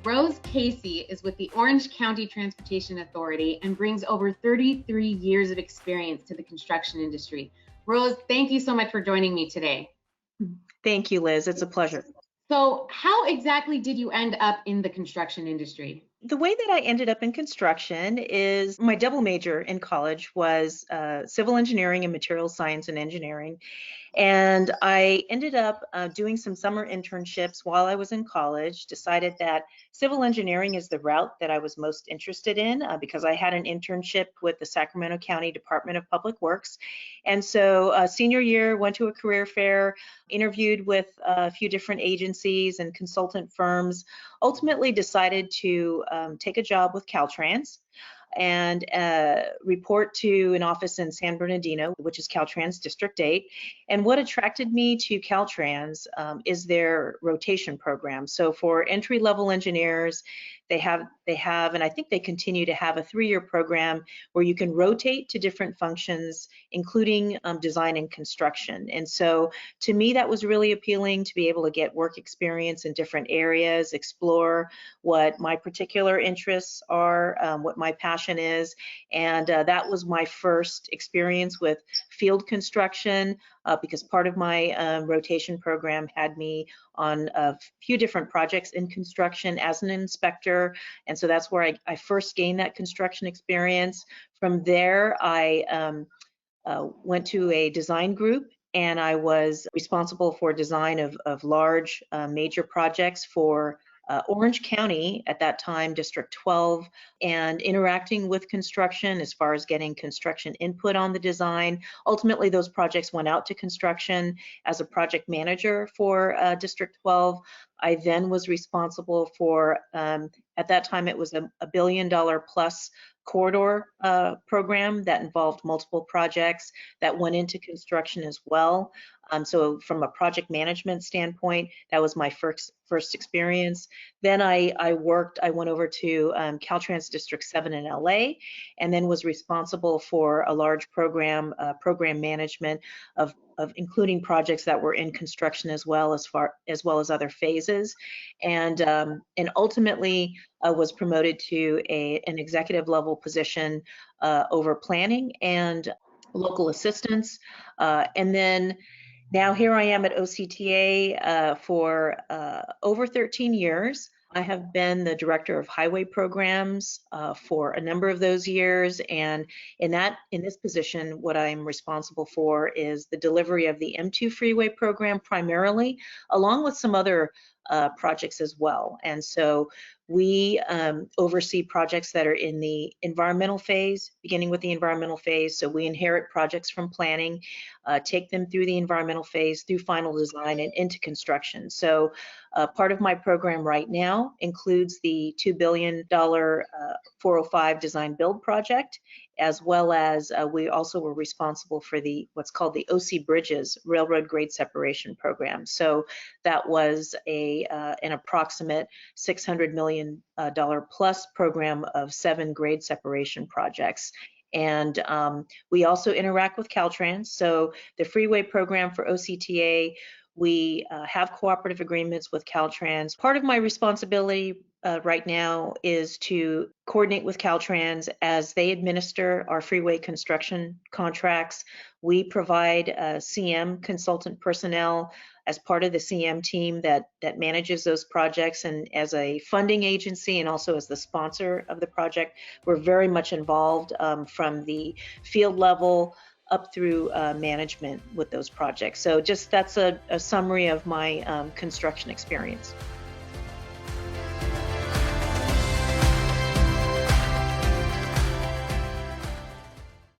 Rose Casey is with the Orange County Transportation Authority and brings over 33 years of experience to the construction industry. Rose, thank you so much for joining me today. Thank you, Liz. It's a pleasure. So how exactly did you end up in the construction industry? The way that I ended up in construction is my double major in college was civil engineering and materials science and engineering. And I ended up doing some summer internships while I was in college, decided that civil engineering is the route that I was most interested in because I had an internship with the Sacramento County Department of Public Works. And so senior year, went to a career fair, interviewed with a few different agencies and consultant firms, ultimately decided to take a job with Caltrans and report to an office in San Bernardino, which is Caltrans District 8. And what attracted me to Caltrans is their rotation program. So for entry-level engineers, they have, and I think they continue to have a 3-year program where you can rotate to different functions, including design and construction. And so to me, that was really appealing to be able to get work experience in different areas, explore what my particular interests are, what my passion is. And that was my first experience with field construction because part of my rotation program had me on a few different projects in construction as an inspector. And so that's where I first gained that construction experience. From there, I went to a design group and I was responsible for design of large major projects for Orange County at that time, District 12, and interacting with construction as far as getting construction input on the design. Ultimately, those projects went out to construction as a project manager for District 12. I then was responsible for, at that time, it was a $1 billion plus corridor program that involved multiple projects that went into construction as well. So from a project management standpoint, that was my first experience. Then I went over to Caltrans District 7 in LA, and then was responsible for a large program management of including projects that were in construction as well as other phases, and ultimately was promoted to an executive level position over planning and local assistance, and then now here I am at OCTA for over 13 years. I have been the director of highway programs for a number of those years, and in this position, what I'm responsible for is the delivery of the M2 freeway program primarily, along with some other projects as well. And so we oversee projects that are in the environmental phase, beginning with the environmental phase. So we inherit projects from planning, take them through the environmental phase, through final design and into construction. So part of my program right now includes the $2 billion 405 design build project, as well as we also were responsible for what's called the OC Bridges Railroad Grade Separation Program. So that was an approximate $600 million plus program of 7 grade separation projects. And we also interact with Caltrans. So the freeway program for OCTA, we have cooperative agreements with Caltrans. Part of my responsibility right now is to coordinate with Caltrans as they administer our freeway construction contracts. We provide CM consultant personnel as part of the CM team that manages those projects, and as a funding agency and also as the sponsor of the project, we're very much involved from the field level up through management with those projects. So just that's a summary of my construction experience.